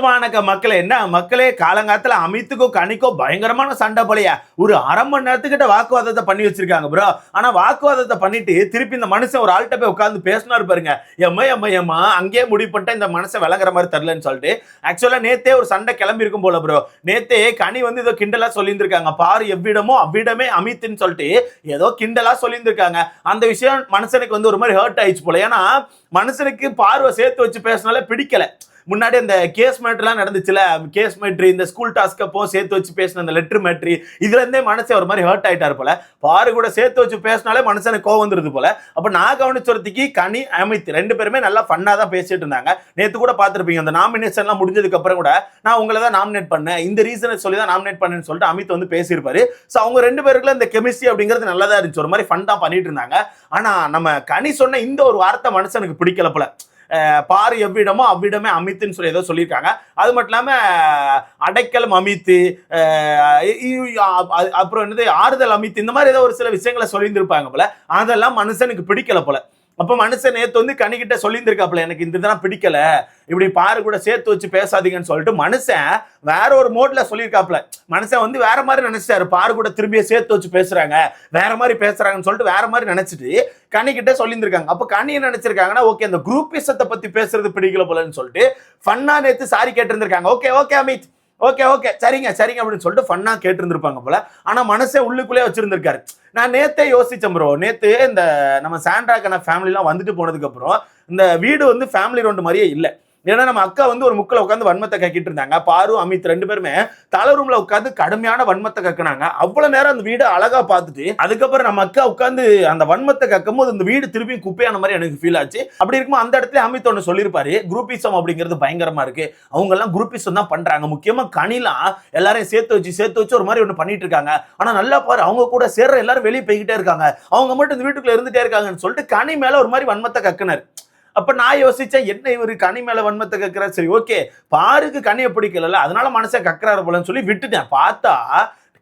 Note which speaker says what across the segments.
Speaker 1: மக்களே, என்ன மக்களே, காலங்காலத்துல அமித்துக்கும் கனிக்கும் பயங்கரமான சண்டை போலையா. ஒரு அரை மணி நேரத்துக்கிட்ட வாக்குவாதத்தை பண்ணி வச்சிருக்காங்க ப்ரோ. ஆனா வாக்குவாதத்தை பண்ணிட்டு திருப்பி இந்த மனுஷன் ஒரு ஆள்கிட்ட போய் உட்கார்ந்து பேசினாரு பாருங்க. எம்மா அங்கேயே முடிவு பண்ணிட்டு இந்த மனுஷன் விளங்குற மாதிரி தரலன்னு சொல்லிட்டு ஆக்சுவலா நேத்தே ஒரு சண்டை கிளம்பி இருக்கும் போல ப்ரோ. நேத்தே கனி வந்து ஏதோ கிண்டலா சொல்லியிருந்திருக்காங்க, பாரு எவ்விடமோ அவ்விடமே அமித்துன்னு சொல்லிட்டு ஏதோ கிண்டலா சொல்லியிருந்திருக்காங்க. அந்த விஷயம் மனுஷனுக்கு வந்து ஒரு மாதிரி ஹர்ட் ஆயிடுச்சு போல. ஏன்னா மனுஷனுக்கு பார்வை சேர்த்து வச்சு பேசினாலே பிடிக்கல. முன்னாடி அந்த கேஸ் மேட்ரிலாம் நடந்துச்சுல, கேஸ் மேட்ரி இந்த ஸ்கூல் டாஸ்க் அப்போ சேர்த்து வச்சு பேசின அந்த லெட்டர் மேட்ரி, இதுல இருந்தே மனசே ஒரு மாதிரி ஹர்ட் ஆயிட்டாரு போல. பாரு கூட சேர்த்து வச்சு பேசினாலே மனுஷனுக்கு கோவம் வந்துருது போல. அப்ப நான் கவனிச்சொருத்திக்கு கனி அமித் ரெண்டு பேருமே நல்லா ஃபன்னா தான் பேசிட்டு இருந்தாங்க. நேத்து கூட பார்த்திருப்பீங்க, அந்த நாமினேஷன் எல்லாம் முடிஞ்சதுக்கு அப்புறம் கூட நான் உங்களை தான் நாமினேட் பண்ணேன், இந்த ரீசனை சொல்லி தான் நாமினேட் பண்ணேன்னு சொல்லிட்டு அமித் வந்து பேசியிருப்பாரு. ஸோ அவங்க ரெண்டு பேருக்குள்ள இந்த கெமிஸ்ட்ரி அப்படிங்கிறது நல்லதா இருந்துச்சு, ஒரு மாதிரி ஃபன் தான் பண்ணிட்டு இருந்தாங்க. ஆனா நம்ம கனி சொன்ன இந்த ஒரு வார்த்தை மனுஷனுக்கு பிடிக்கல போல. பாரு எவ்விடமோ அவ்விடமே அமித்துன்னு சொல்லி ஏதோ சொல்லியிருக்காங்க. அது மட்டும் இல்லாம அடைக்கலம் அமித்து, அப்புறம் என்னது ஆறுதல் அமித்து, இந்த மாதிரி ஏதோ ஒரு சில விஷயங்களை சொல்லியிருந்திருப்பாங்க போல. அதெல்லாம் மனுஷனுக்கு பிடிக்கல போல. அப்ப மனுஷன் நேத்து வந்து கனிக்கிட்ட சொல்லியிருந்திருக்காப்ல, எனக்கு இந்த இதெல்லாம் பிடிக்கல, இப்படி பாரு கூட சேர்த்து வச்சு பேசாதீங்கன்னு சொல்லிட்டு மனுஷன் வேற ஒரு மோட்ல சொல்லியிருக்காப்ல. மனுஷன் வந்து வேற மாதிரி நினைச்சாரு, பாரு கூட திரும்பிய சேர்த்து வச்சு பேசுறாங்க, வேற மாதிரி பேசுறாங்கன்னு சொல்லிட்டு வேற மாதிரி நினைச்சிட்டு கனி கிட்ட சொல்லியிருந்திருக்காங்க. அப்ப கனி என்ன நினைச்சிருக்காங்கன்னா, ஓகே அந்த குரூப்பிசத்தை பத்தி பேசுறது பிடிக்கல போலன்னு சொல்லிட்டு ஃபன்னா நேத்து சாரி கேட்டிருந்திருக்காங்க. ஓகே அமித், ஓகே சரிங்க அப்படின்னு சொல்லிட்டு ஃபன்னா கேட்டிருந்திருப்பாங்க போல. ஆனா மனசே உள்ளுக்குள்ளே வச்சிருந்திருக்காரு. நான் நேத்தே யோசிச்சேன் ப்ரோ. நேத்து இந்த நம்ம சாண்ட்ராக்கான ஃபேமிலிலாம் வந்துட்டு போனதுக்கு அப்புறம் இந்த வீடு வந்து ஃபேமிலி ரவுண்ட் மாதிரியே இல்லை. ஏன்னா நம்ம அக்கா வந்து ஒரு முக்கில் உட்காந்து வன்மத்தை கக்கிட்டு இருந்தாங்க. பாரு அமித் ரெண்டு பேருமே தலை ரூம்ல உட்காந்து கடுமையான வன்மத்தை கக்கினாங்க. அவ்வளவு நேரம் அந்த வீடு அழகா பார்த்துட்டு அதுக்கப்புறம் நம்ம அக்கா உட்காந்து அந்த வன்மத்தை கக்கும் போது அந்த வீடு திருப்பி குப்பையான மாதிரி எனக்கு ஃபீல் ஆச்சு. அப்படி இருக்கும்போது அந்த இடத்துல அமித் ஒன்று சொல்லியிருப்பாரு, குரூப்பிசம் அப்படிங்கிறது பயங்கரமா இருக்கு, அவங்க எல்லாம் குரூப்பிசம் தான் பண்றாங்க, முக்கியமா கனிலாம் எல்லாரையும் சேர்த்து வச்சு ஒரு மாதிரி ஒன்று பண்ணிட்டு இருக்காங்க. ஆனா நல்லா பாரு, அவங்க கூட சேர்ற எல்லாரும் வெளியே போய்கிட்டே இருக்காங்க, அவங்க மட்டும் இந்த வீட்டுக்குள்ள இருந்துட்டே இருக்காங்கன்னு சொல்லிட்டு கனி மேல ஒரு மாதிரி வன்மத்தை கக்குனாரு. அப்ப நான் யோசிச்சேன், என்ன இவரு கனி மேல வன்மத்தை கக்குறாரு, சரி ஓகே பாருக்கு கனியை பிடிக்கல அதனால மனசை கக்குறாரு போலன்னு சொல்லி விட்டுட்டேன். பார்த்தா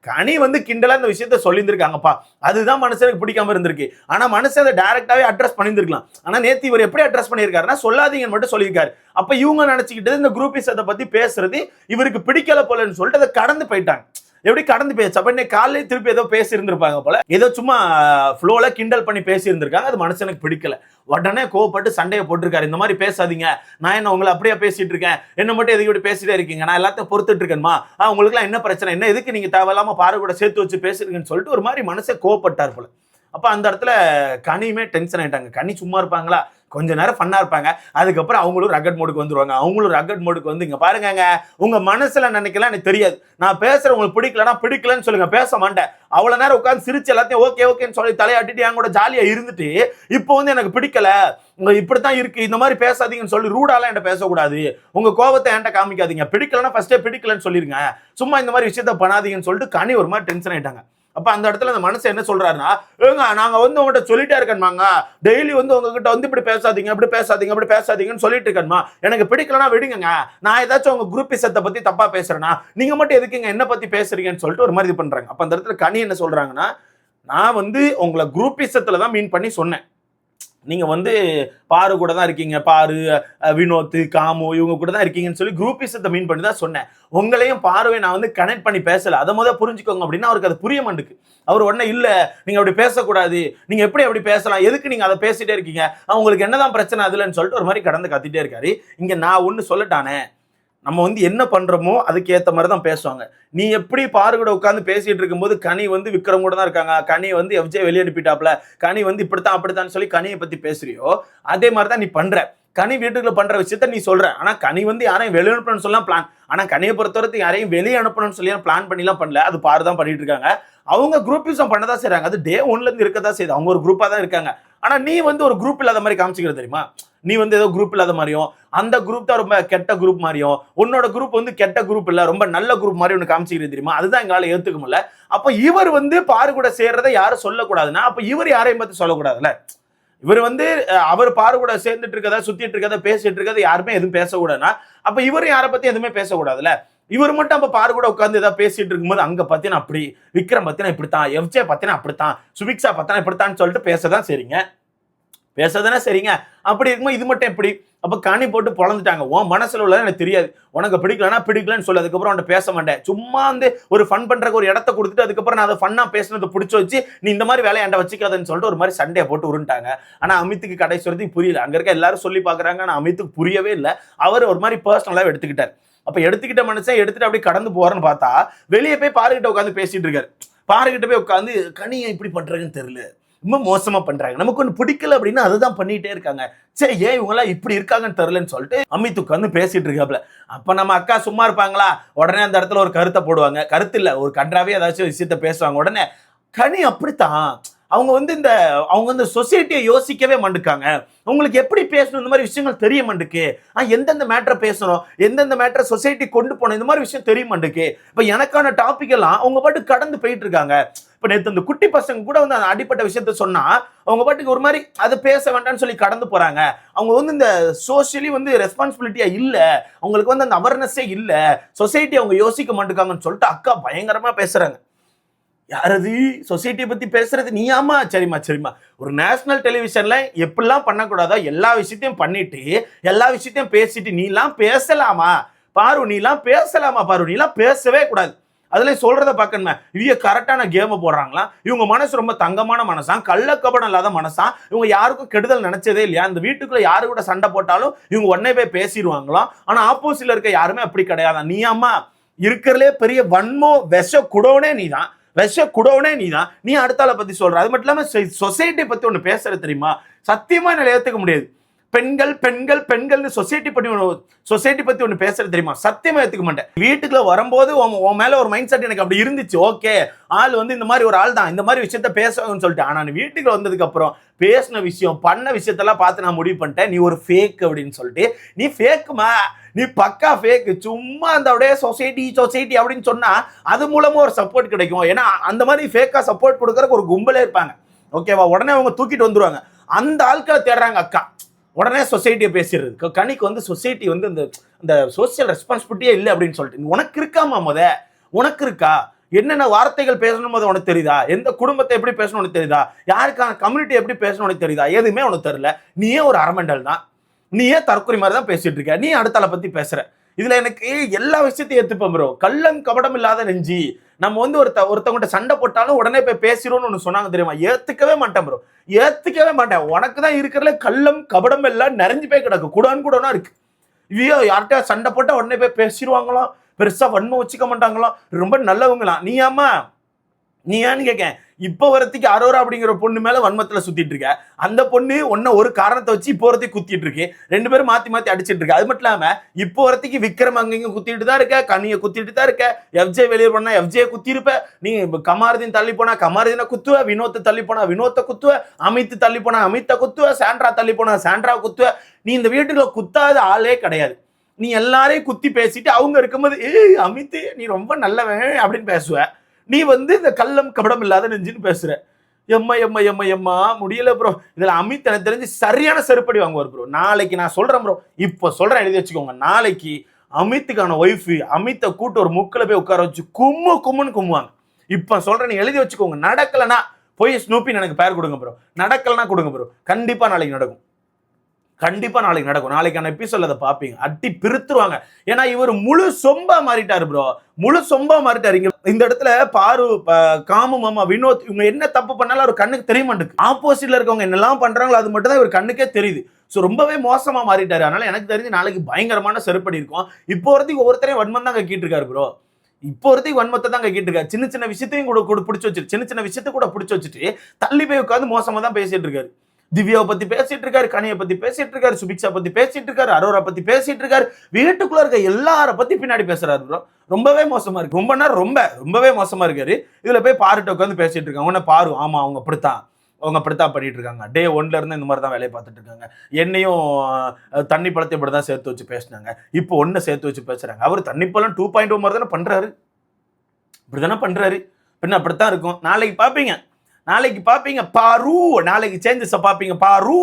Speaker 1: கனி வந்து கிண்டலா இந்த விஷயத்த சொல்லியிருந்திருக்காங்கப்பா, அதுதான் மனுஷனுக்கு பிடிக்காம இருந்திருக்கு. ஆனா மனுஷன் அதை டைரக்டாவே அட்ரஸ் பண்ணியிருந்திருக்கலாம். ஆனா நேத்து இவர் எப்படி அட்ரஸ் பண்ணியிருக்காருன்னா, சொல்லாதீங்கன்னு மட்டும் சொல்லியிருக்காரு. அப்ப இவங்க நினைச்சுக்கிட்டு இந்த குரூப்பிசத்தை பத்தி பேசுறது இவருக்கு பிடிக்கல போலன்னு சொல்லிட்டு அதை கடந்து போயிட்டாங்க. எப்படி கடந்து பேச அப்ப இன்னைக்கு காலையில திருப்பி ஏதோ பேசி இருந்திருப்பாங்க போல, ஏதோ சும்மா ஃப்ளோல கிண்டல் பண்ணி பேசி இருந்திருக்காங்க. அது மனுஷனுக்கு பிடிக்கல, உடனே கோவப்பட்டு சண்டையை போட்டிருக்காரு. இந்த மாதிரி பேசாதீங்க, நான் என்ன உங்களை அப்படியே பேசிட்டு இருக்கேன், என்ன மட்டும் எதுக்கு இப்படி பேசிட்டே இருக்கீங்க, நான் எல்லாத்தையும் பொறுத்துட்டு இருக்கேன்மா, உங்களுக்குலாம் என்ன பிரச்சனை, என்ன எதுக்கு நீங்க தேவையில்லாம பாரு கூட சேர்த்து வச்சு பேசுறீங்கன்னு சொல்லிட்டு ஒரு மாதிரி மனசே கோவப்பட்டார் போல. அப்ப அந்த இடத்துல கனியுமே டென்ஷன் ஆயிட்டாங்க. கனி சும்மா இருப்பாங்களா, கொஞ்ச நேரம் ஃபன்னா இருப்பாங்க, அதுக்கப்புறம் அவங்களும் ரகட் மோடுக்கு வந்துருவாங்க. அவங்களும் ரகட் மோடுக்கு வந்து இங்க பாருங்க, உங்க மனசுல நினைக்கலாம் எனக்கு தெரியாது, நான் பேசுற உங்களுக்கு பிடிக்கலன்னு சொல்லுங்க, பேச மாட்டேன். அவ்வளவு நேரம் உட்காந்து சிரிச்சு எல்லாத்தையும் ஓகேன்னு சொல்லி தலையாட்டிட்டு என் கூட ஜாலியா இருந்துட்டு இப்போ வந்து எனக்கு பிடிக்கல, உங்க இப்படித்தான் இருக்கு, இந்த மாதிரி பேசாதீங்கன்னு சொல்லி ரூடாலாம் என்கிட்ட பேசக்கூடாது, உங்க கோபத்தை என்கிட்ட காமிக்காதீங்க, பிடிக்கலன்னா ஃபர்ஸ்டே பிடிக்கலன்னு சொல்லிருங்க, சும்மா இந்த மாதிரி விஷயத்த பண்ணாதீங்கன்னு சொல்லிட்டு கனி ஒரு மாதிரி டென்ஷன் ஆயிட்டாங்க. அப்ப அந்த இடத்துல அந்த மனுஷன் என்ன சொல்றாருன்னா, நாங்க வந்து உங்ககிட்ட சொல்லிட்டே இருக்கேன்மாங்க, டெய்லி வந்து உங்ககிட்ட வந்து இப்படி பேசாதீங்கன்னு சொல்லிட்டு இருக்கேன்மா, எனக்கு பிடிக்கலன்னா விடுங்க, நான் ஏதாச்சும் உங்க குரூப்பிசத்தை பத்தி தப்பா பேசுறேன்னா நீங்க மட்டும் எதுக்குங்க என்ன பத்தி பேசுறீங்கன்னு சொல்லிட்டு ஒரு மாதிரி இது பண்றாங்க. அப்ப அந்த இடத்துல கனி என்ன சொல்றாங்கன்னா, நான் வந்து உங்களை குரூப்பிசத்துல தான் மீன் பண்ணி சொன்னேன், நீங்க வந்து பாரு கூட தான் இருக்கீங்க, பாரு வினோத் காமு இவங்க கூட தான் இருக்கீங்கன்னு சொல்லி குரூப்பிசத்தை மீன் பண்ணி தான் சொன்னேன், உங்களையும் பார்வை நான் வந்து கனெக்ட் பண்ணி பேசல, அதை முதல்ல புரிஞ்சுக்கோங்க அப்படின்னா அவருக்கு அது புரிய மாட்டுக்கு. அவர் உடனே இல்ல நீங்க அப்படி பேசக்கூடாது, நீங்க எப்படி அப்படி பேசலாம், எதுக்கு நீங்க அதை பேசிட்டே இருக்கீங்க, உங்களுக்கு என்னதான் பிரச்சனை அதுலன்னு சொல்லிட்டு ஒரு மாதிரி கடந்து கத்திட்டே இருக்காரு. இங்க நான் ஒண்ணு சொல்லட்டானே, நம்ம வந்து என்ன பண்றோமோ அதுக்கு ஏத்த மாதிரி தான் பேசுவாங்க. நீ எப்படி பாரு கூட உட்காந்து பேசிட்டு இருக்கும்போது கனி வந்து விக்ரம் கூட தான் இருக்காங்க, கனி வந்து எஃப்ஜே வெளியே அனுப்பிட்டாப்ல, கனி வந்து அப்படித்தான் சொல்லி கனியை பத்தி பேசுறியோ அதே மாதிரி தான் நீ பண்ற. கனி வீட்டுக்குள்ள பண்ற விஷயத்த நீ சொல்ற, ஆனா கனி வந்து யாரையும் வெளியே அனுப்பணும்னு சொல்லலாம் பிளான், ஆனா கனியை பொறுத்தவரைக்கும் யாரையும் வெளியே அனுப்பணும்னு சொல்லி பிளான் பண்ணிலாம் பண்ணல, அது பாரு தான் பண்ணிட்டு இருக்காங்க. அவங்க குரூப்பிசம் பண்ணதான் செய்றாங்க, அது டே 1ல இருந்து இருக்கதான் செய்யுது, அவங்க ஒரு குரூப்பா தான் இருக்காங்க. ஆனா நீ வந்து ஒரு குரூப் இல்லாத மாதிரி காமிச்சிக்கிறது தெரியுமா, நீ வந்து ஏதோ குரூப் இல்லாத மாதிரியும் அந்த குரூப் தான் ரொம்ப கெட்ட குரூப் மாதிரியும், உன்னோட குரூப் வந்து கெட்ட குரூப் இல்ல ரொம்ப நல்ல குரூப் மாதிரி ஒன்று காமிச்சிக்கிறது தெரியுமா, அதுதான் எங்களால ஏத்துக்க முடியல. அப்ப இவர் வந்து பாரு கூட சேர்றதை யாரும் சொல்லக்கூடாதுன்னா அப்ப இவர் யாரையும் பத்தி சொல்லக்கூடாதுல்ல, இவர் வந்து அவர் பாரு கூட சேர்ந்துட்டு இருக்கதா சுத்திட்டு இருக்கதா பேசிட்டு இருக்கதை யாருமே எதுவும் பேசக்கூடாதுன்னா அப்ப இவர் யாரை பத்தி எதுவுமே பேசக்கூடாதுல்ல. இவர் மட்டும் அப்ப பாரு கூட உட்காந்து ஏதாவது பேசிட்டு இருக்கும்போது அங்க பத்தினா அப்படி, விக்ரம் பத்தினா இப்படித்தான், எஃப்ஜே பத்தினா அப்படித்தான், சுபிக்ஷா பத்தினா இப்படித்தான் சொல்லிட்டு பேசதானே சரிங்க. அப்படி இருக்கும்போது இது மட்டும் எப்படி, அப்ப கனி போட்டு பொழந்துட்டாங்க. உன் மனசுல உள்ளது எனக்கு தெரியாது, உனக்கு பிடிக்கலன்னா பிடிக்கலன்னு சொல்லு, அதுக்கப்புறம் அவன்கிட்ட பேச மாட்டேன். சும்மா வந்து ஒரு ஃபன் பண்றதுக்கு ஒரு இடத்த கொடுத்துட்டு அதுக்கப்புறம் நான் அதை ஃபன்னா பேசுனது பிடிச்சி வச்சு நீ இந்த மாதிரி வேலையை என்கிட்ட வச்சுக்காதுன்னு சொல்லிட்டு ஒரு மாதிரி சண்டையை போட்டு உருண்டாங்க. ஆனா அமித்துக்கு கடைசி வரைக்கும் புரியல. அங்க இருக்க எல்லாரும் சொல்லி பாக்குறாங்க, ஆனா அமித்துக்கு புரியவே இல்லை. அவர் ஒரு மாதிரி பர்சனலா எடுத்துக்கிட்டார். அப்ப எடுத்துக்கிட்ட மனுஷன் எடுத்துட்டு அப்படியே கடந்து போறேன்னு பார்த்தா வெளியே போய் பாருகிட்ட உட்காந்து பேசிட்டு இருக்காரு. பாருகிட்ட போய் உட்காந்து கனியை இப்படி பண்றாங்கன்னு தெரியல, ரொம்ப மோசமா பண்றாங்க, நமக்கு ஒண்ணு பிடிக்கல அப்படின்னு அதுதான் பண்ணிட்டே இருக்காங்க, சரி ஏன் இவங்க எல்லாம் இப்படி இருக்காங்கன்னு தெரியலன்னு சொல்லிட்டு அமித் உட்காந்து பேசிட்டு இருக்காப்ல. அப்ப நம்ம அக்கா சும்மா இருப்பாங்களா? உடனே அந்த இடத்துல ஒரு கருத்தை போடுவாங்க. கருத்து இல்ல, ஒரு கன்றாவே ஏதாச்சும் விஷயத்த பேசுவாங்க. உடனே கனி அப்படித்தான், அவங்க வந்து இந்த சொசைட்டியை யோசிக்கவே மாட்டுக்காங்க, உங்களுக்கு எப்படி பேசணும் இந்த மாதிரி விஷயங்கள் தெரிய மாட்டுக்கு, எந்தெந்த மேட்டரை பேசணும், எந்தெந்த மேட்டரை சொசைட்டி கொண்டு போகணும், இந்த மாதிரி விஷயம் தெரிய மாட்டுக்கு. இப்ப எனக்கான டாபிக் எல்லாம் அவங்க பாட்டு கடந்து போயிட்டு இருக்காங்க. இப்ப நேற்று இந்த குட்டி பசங்க கூட வந்து அந்த அடிப்பட்ட விஷயத்த சொன்னா அவங்க பாட்டுக்கு ஒரு மாதிரி அதை பேச வேண்டாம்னு சொல்லி கடந்து போறாங்க. அவங்க வந்து இந்த சோசியலி வந்து ரெஸ்பான்சிபிலிட்டியா இல்ல, அவங்களுக்கு வந்து அந்த அவேர்னஸே இல்ல, சொசைட்டி அவங்க யோசிக்க மாட்டுக்காங்கன்னு சொல்லிட்டு அக்கா பயங்கரமா பேசுறாங்க. யாரது சொசைட்டியை பத்தி பேசுறது நீயாமா? சரிம்மா சரிம்மா, ஒரு நேஷனல் டெலிவிஷன்ல எப்படிலாம் பண்ணக்கூடாதோ எல்லா விஷயத்தையும் பண்ணிட்டு எல்லா விஷயத்தையும் பேசிட்டு நீலாம் பேசலாமா பாரு, நீலாம் பேசலாமா பாரு, நீலாம் பேசவே கூடாது. அதுல சொல்றத பாக்கணுமே, இவங்க கரெக்டான கேம் போடுறாங்களா, இவங்க மனசு ரொம்ப தங்கமான மனசா, கள்ளக்கபடம் இல்லாத மனசா, இவங்க யாருக்கும் கெடுதல் நினைச்சதே இல்லையா, இந்த வீட்டுக்குள்ள யாரு கூட சண்டை போட்டாலும் இவங்க உடனே போய் பேசிடுவாங்களாம். ஆனா ஆப்போசிட்ல இருக்க யாருமே அப்படி கிடையாது. நீ அம்மா இருக்கிறதுலே பெரிய வன்மோ விஷ குடோனே நீதான், விஷ குடோனே நீதான், நீ அடுத்தால பத்தி சொல்ற. அது மட்டும் இல்லாம சொசைட்டி பத்தி ஒண்ணு பேசுறது தெரியுமா, சத்தியமா என்னால ஏத்துக்க முடியாது. பெண்கள் பெண்கள் பெண்கள்னு சொசைட்டி பத்தி ஒண்ணு பேசுறது தெரியுமா, சத்தியமா ஏத்துக்க மாட்டேன். வீட்டுக்குள்ள வரும்போது உன் மேல ஒரு மைண்ட் செட் எனக்கு அப்படி இருந்துச்சு, ஓகே ஆள் வந்து இந்த மாதிரி ஒரு ஆள் தான், இந்த மாதிரி விஷயத்த பேசுவாங்கன்னு சொல்லிட்டு. ஆனா வீட்டுக்கு வந்ததுக்கு அப்புறம் பேசின விஷயம் பண்ண விஷயத்தெல்லாம் பார்த்து நான் முடிவு பண்ணிட்டேன், நீ ஒரு ஃபேக் அப்படின்னு சொல்லிட்டு. நீ ஃபேக்குமா, நீ பக்கா ஃபேக். சும்மா அந்த அப்படியே சொசைட்டி அப்படின்னு சொன்னா அது மூலமா ஒரு சப்போர்ட் கிடைக்கும். ஏன்னா அந்த மாதிரி ஃபேக்கா சப்போர்ட் கொடுக்கறதுக்கு ஒரு கும்பலே இருப்பாங்க, ஓகேவா? உடனே அவங்க தூக்கிட்டு வந்துருவாங்க. அந்த ஆட்களை தேடுறாங்க அக்கா, உடனே சொசைட்டியை பேசிடுறது. கனிக்கு வந்து சொசைட்டி வந்து இந்த சோசியல் ரெஸ்பான்சிபிலிட்டியே இல்லை அப்படின்னு சொல்லிட்டு. உனக்கு இருக்காமா முத, உனக்கு இருக்கா? என்னென்ன வார்த்தைகள் பேசணும் போது உனக்கு தெரியுதா? எந்த குடும்பத்தை எப்படி பேசணும் உனக்கு தெரியுதா? யாருக்கான கம்யூனிட்டி எப்படி பேசணும் உனக்கு தெரியுதா? எதுவுமே உனக்கு தெரியல. நீயே ஒரு அரமண்டல் தான், நீயே தற்கொலை மாதிரி தான் பேசிட்டு இருக்க, நீ அடுத்தால பத்தி பேசுற. இதுல எனக்கு எல்லா விஷயத்தையும் ஏத்துப்பேன் ப்ரோ. கள்ளம் கபடம் இல்லாத நெஞ்சி. நம்ம வந்து ஒருத்தவங்கிட்ட சண்டை போட்டாலும் உடனே போய் பேசிடும்னு ஒண்ணு சொன்னாங்க தெரியுமா, ஏத்துக்கவே மாட்டேன் ப்ரோ, ஏத்துக்கவே மாட்டேன். உனக்கு தான் இருக்கிறதுல கள்ளம் கபடம் எல்லாம் நிறைஞ்சு போய் கிடக்கு, கூடனா இருக்கு. இவையோ யார்கிட்ட சண்டை போட்டா உடனே போய் பேசிடுவாங்களாம், பெருசா வன்மம் வச்சுக்க மாட்டாங்களாம், ரொம்ப நல்லவங்களாம். நீ ஆமா, நீ ஏன்னு கேட்க, இப்போ வரத்துக்கு அரோரா அப்படிங்கிற பொண்ணு மேல வன்மத்துல சுத்திட்டு இருக்க, அந்த பொண்ணு ஒன்ன ஒரு காரணத்தை வச்சு இப்போ வரத்துக்கு குத்திட்டு இருக்கு, ரெண்டு பேரும் மாத்தி மாத்தி அடிச்சிட்டு இருக்கு. அது மட்டும் இல்லாம இப்போ வரத்துக்கு விக்ரம் அங்கங்க குத்திட்டு தான் இருக்க, கனியை குத்திட்டு தான் இருக்க, எஃப்ஜே வெளியே போனா எஃப்ஜே குத்தி இருப்ப, நீ கமாருதீன் தள்ளி போனா கமாருதீனை குத்துவ, வினோத்தை தள்ளி போனா வினோத்தை குத்துவ, அமித் தள்ளி போனா அமித்தை குத்துவ, சாண்ட்ரா தள்ளி போனா சாண்ட்ரா குத்துவ. நீ இந்த வீட்டுக்குள்ள குத்தாத ஆளே கிடையாது. நீ எல்லாரையும் குத்தி பேசிட்டு அவங்க இருக்கும்போது ஏய் அமித் நீ ரொம்ப நல்லவன் அப்படின்னு பேசுவ. நீ வந்து இந்த கள்ளம் கபடம் இல்லாத நெஞ்சுன்னு பேசுற. எம்மா முடியல ப்ரோ. இதுல அமித் எனக்கு தெரிஞ்சு சரியான செருப்படி வாங்குவார் ப்ரோ. நாளைக்கு நான் சொல்றேன் ப்ரோ, இப்போ சொல்றேன், எழுதி வச்சுக்கோங்க. நாளைக்கு அமித்துக்கான ஒய்ஃப் அமித்தை கூட்டு ஒரு முக்கில போய் உட்கார வச்சு கும்முன்னு கும்முவாங்க. இப்ப சொல்றேன், நீ எழுதி வச்சுக்கோங்க. நடக்கலனா போய் ஸ்னூப்பின்னு எனக்கு பேர் கொடுங்க ப்ரோ, நடக்கலனா கொடுங்க ப்ரோ, கண்டிப்பா நாளைக்கு நடக்கும், கண்டிப்பா நாளைக்கு நடக்கும். நாளைக்கான எபிசோட்ல அதை பாப்பீங்க, அட்டி பிரித்துருவாங்க. ஏன்னா இவர் முழு சொம்பா மாறிட்டாரு ப்ரோ, முழு சொம்பா மாறிட்டாரு. இந்த இடத்துல பாரு, காமு மாமா, வினோத் இவங்க என்ன தப்பு பண்ணாலும் அவர் கண்ணுக்கு தெரிய மாட்டேங்குது. ஆப்போசிட்ல இருக்கவங்க என்னெல்லாம் பண்றாங்களோ அது மட்டும் தான் இவர் கண்ணுக்கே தெரியுது. ஸோ ரொம்பவே மோசமா மாறிட்டாரு. அதனால எனக்கு தெரிஞ்சு நாளைக்கு பயங்கரமான செருப்படி இருக்கும். இப்போ ஒருத்தையும் ஒவ்வொருத்தரையும் வன்மம் தான் கக்கிட்டு இருக்காரு ப்ரோ, இப்போ ஒருத்தையும் வன்மத்தை தான் கக்கிட்டு இருக்காரு. சின்ன சின்ன விஷயத்தையும் கூட பிடிச்சி வச்சுட்டு, சின்ன சின்ன விஷயத்தை கூட பிடிச்சி வச்சுட்டு தள்ளி போய் உட்காந்து மோசமா தான் பேசிட்டு இருக்காரு. திவ்யாவை பத்தி பேசிட்டு இருக்காரு, கனியை பத்தி பேசிட்டு இருக்காரு, சுபிக்ஷா பத்தி பேசிட்டு இருக்காரு, அரோரா பத்தி பேசிட்டு இருக்காரு, வீட்டுக்குள்ள இருக்க எல்லார பத்தி பின்னாடி பேசுறாரு ப்ரோ. ரொம்பவே மோசமா இருக்கு. ரொம்ப நேரம் ரொம்பவே மோசமா இருக்காரு. இதுல போய் பாருட்ட உட்காந்து பேசிட்டு இருக்காங்க. உன்ன பாரு, ஆமா அவங்க அப்படித்தான் பண்ணிட்டு இருக்காங்க. டே 1ல இருந்து இந்த மாதிரி தான் வேலையை பார்த்துட்டு இருக்காங்க. என்னையும் தண்ணி பழத்தை இப்படி தான் சேர்த்து வச்சு பேசினாங்க, இப்போ ஒன்னு சேர்த்து வச்சு பேசுறாங்க. அவர் தண்ணி பழம் 2.0 மாதிரி தானே பண்றாரு, இப்படிதானே பண்றாரு, பின்ன அப்படித்தான் இருக்கும். நாளைக்கு பாப்பீங்க பாரு, நாளைக்கு சேஞ்சஸ் பாப்பீங்க பாரு.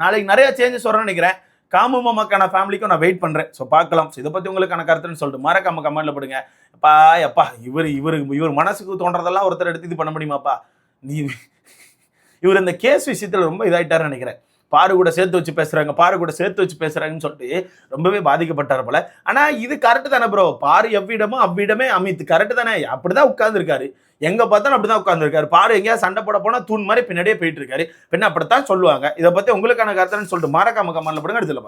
Speaker 1: நாளைக்கு நிறைய சேஞ்சஸ் வரும்னு நினைக்கிறேன். காமு மாமாக்கான ஃபேமிலிக்கும் நான் வெயிட் பண்றேன். ஸோ பார்க்கலாம். இதை பத்தி உங்களுக்கான கருத்துன்னு சொல்லிட்டு மறக்காம கமெண்ட்ல போடுங்க. அப்பா இவர் மனசுக்கு தோன்றதெல்லாம் ஒருத்தர் எடுத்து இது பண்ண முடியுமாப்பா? இவர் இந்த கேஸ் விஷயத்துல ரொம்ப இதாயிட்டாருன்னு நினைக்கிறேன். பாரு கூட சேர்த்து வச்சு பேசுறாங்க, பாரு கூட சேர்த்து வச்சு பேசுறாங்கன்னு சொல்லிட்டு ரொம்பவே பாதிக்கப்பட்டார் போல. ஆனா இது கரெக்ட் தானே ப்ரோ, பாரு எவ்விடமோ அவ்விடமே அமித், கரெக்ட் தானே, அப்படிதான் உட்கார்ந்து இருக்காரு, எங்க பார்த்தாலும் அப்படிதான் உட்கார்ந்து இருக்காரு. பாரு எங்கேயாவது சண்டை போட போனா தூண் மாதிரி பின்னாடியே போயிட்டு இருக்காரு, பின்ன அப்படித்தான் சொல்லுவாங்க. இதை பத்தி உங்களுக்கான கருத்துன்னு சொல்லிட்டு மறக்காம கமெண்ட்ல போடுங்க. அடுத்துல